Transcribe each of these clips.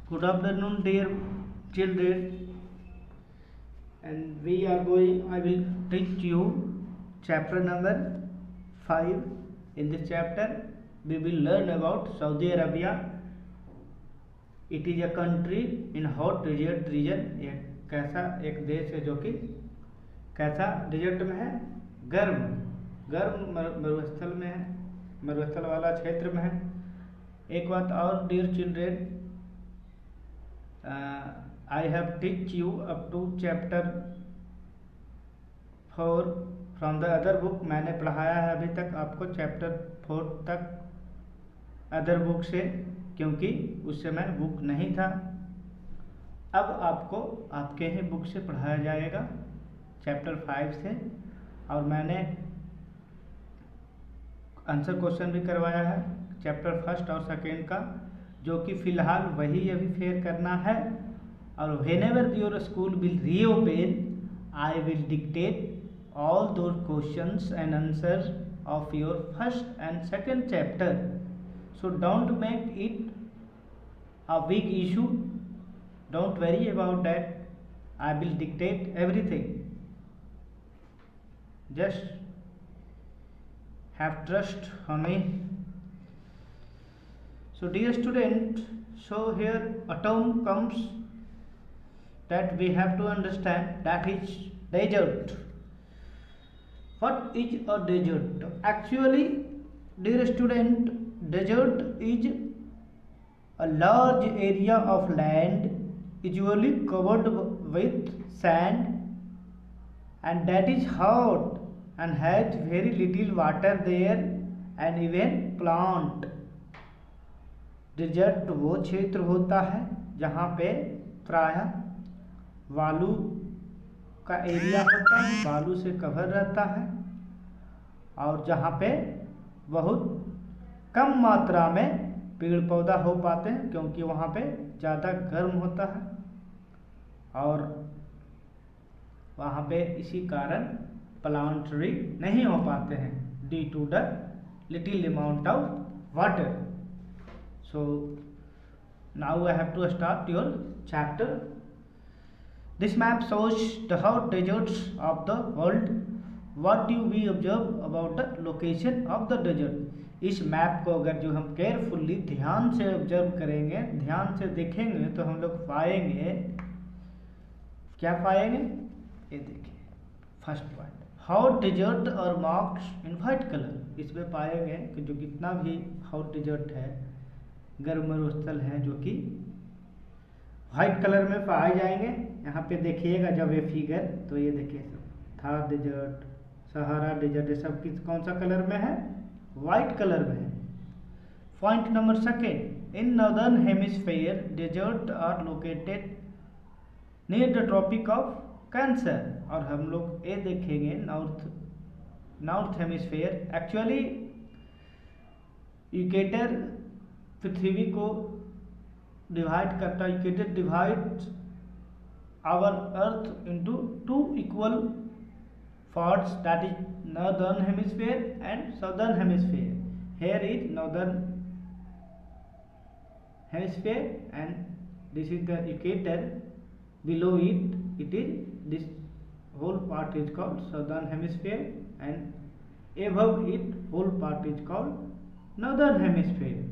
Good afternoon, dear children. And we are going. I will teach you chapter number 5. In this chapter, we will learn about Saudi Arabia. It is a country in hot desert region. एक देश है जो कि कैसा dessert में है, गर्म मरुस्थल में है, मरुस्थल वाला क्षेत्र में है। एक बात और, dear children, I have teach you up to chapter 4 from the other book। मैंने पढ़ाया है अभी तक आपको चैप्टर 4 तक अदर बुक से, क्योंकि उस समय बुक नहीं था। अब आपको आपके ही बुक से पढ़ाया जाएगा चैप्टर 5 से, और मैंने आंसर क्वेश्चन भी करवाया है चैप्टर 1 और 2 का, जो कि फ़िलहाल वही अभी फेयर करना है। और whenever your school will reopen, I will dictate all those questions and answers of your 1st and 2nd chapter. So don't make it a big issue. Don't worry about that. I will dictate everything. Just have trust on me. So dear student, so here a term comes that we have to understand, that is desert. What is a desert? Actually, dear student, desert is a large area of land usually covered with sand, and that is hot and has very little water there and even plant. Desert वो क्षेत्र होता है जहाँ पे प्रायः बालू का area होता है, बालू से कवर रहता है, और जहाँ पे बहुत कम मात्रा में पेड़ पौधा हो पाते हैं, क्योंकि वहाँ पे ज़्यादा गर्म होता है, और वहाँ पे इसी कारण प्लांट ट्री नहीं हो पाते हैं due to the little amount of water. So now I have to start your chapter. This map shows the hot deserts of the world. What do we observe about the location of the desert? इस map को अगर जो हम carefully ध्यान से observe करेंगे, ध्यान से देखेंगे, तो हम लोग पाएंगे, क्या पाएंगे? ये देखिए, फर्स्ट पॉइंट, हॉट डिजर्ट और मार्क्ड इन वाइट कलर। इसमें पाएंगे कि जो कितना भी हॉट डिजर्ट है, गर्म मरुस्थल है, जो कि वाइट कलर में पाए जाएंगे। यहाँ पे देखिएगा जब ये फिगर, तो ये देखिए सब थार डिजर्ट, सहारा डिजर्ट, ये सब किस कौन सा कलर में है? वाइट कलर में है। Point number 2, in northern hemisphere desert are located near the tropic of Cancer. और हम लोग ये देखेंगे नॉर्थ हेमिस्फीयर, एक्चुअली इक्वेटर पृथ्वी को डिवाइड करता है। Equator divides our earth into 2 equal parts, that is northern hemisphere and southern hemisphere. Here is northern hemisphere and this is the equator. Below it is this whole part is called southern hemisphere, and above it whole part is called northern hemisphere.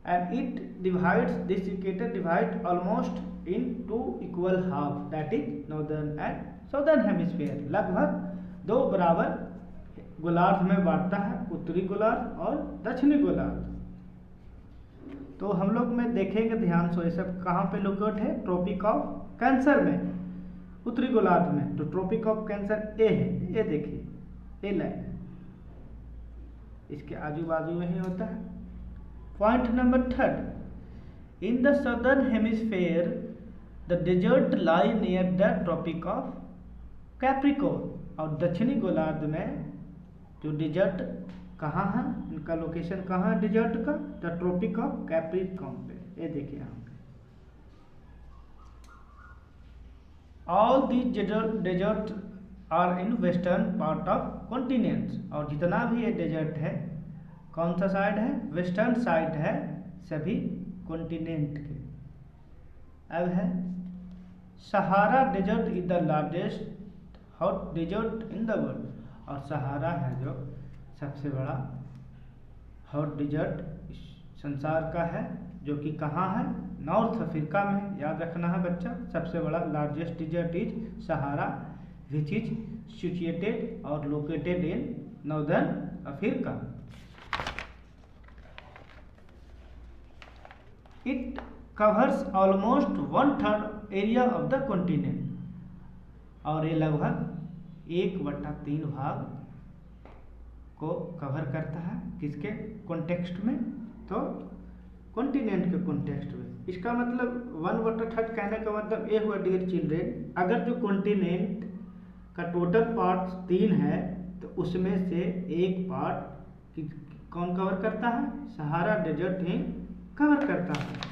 And it divides, this equator divides almost in 2 equal half, that is northern and southern hemisphere। लगभग 2 बराबर गोलार्ध में बांटता है, उत्तरी गोलार्ध और दक्षिणी गोलार्ध। तो हम लोग में देखेंगे ध्यान से, ये सब कहाँ पे लोकेट है? ट्रॉपिक ऑफ कैंसर में, उत्तरी गोलार्ध में। तो ट्रॉपिक ऑफ कैंसर ए है, ये देखिए ए लाइन है, इसके आजू बाजू में ही होता है। Point number 3, in the southern hemisphere the desert lie near the tropic of Capricorn. और दक्षिणी गोलार्ध में जो डेजर्ट कहाँ है, इनका लोकेशन कहाँ है डेजर्ट का? द ट्रॉपिक ऑफ कैप्रिकॉर्न पे। ये देखिए यहाँ पे all these desert are in western part of continents. और जितना भी ये डेजर्ट है कौन सा साइड है? वेस्टर्न साइड है सभी कॉन्टिनेंट के। अब है Sahara desert is the largest hot desert in the world. और सहारा है जो सबसे बड़ा हॉट डेजर्ट संसार का है, जो कि कहाँ है, नॉर्थ अफ्रीका में। याद रखना है बच्चा, सबसे बड़ा largest desert is Sahara which is situated और located in northern Africa. It covers almost 1/3 area of the continent. और ये लगभग 1/3 भाग को कवर करता है, किसके कॉन्टेक्स्ट में, तो कॉन्टिनेंट के कॉन्टेक्स्ट में। इसका मतलब 1/3 कहने का मतलब ये हुआ डियर चिल्ड्रेन, अगर जो कॉन्टिनेंट का टोटल पार्ट 3 है तो उसमें से एक पार्ट कौन कवर करता है, सहारा डेजर्ट ही कवर करता है।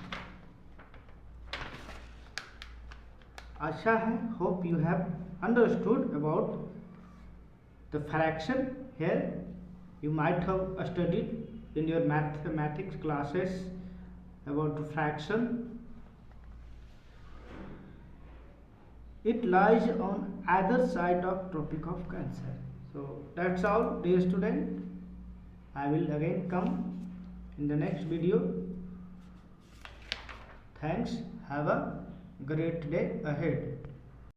आशा है, hope you have understood about the fraction here. You might have studied in your mathematics classes about the fraction. It lies on either side of Tropic of Cancer. So that's all, dear student. I will again come in the next video. Thanks. Have a great day ahead.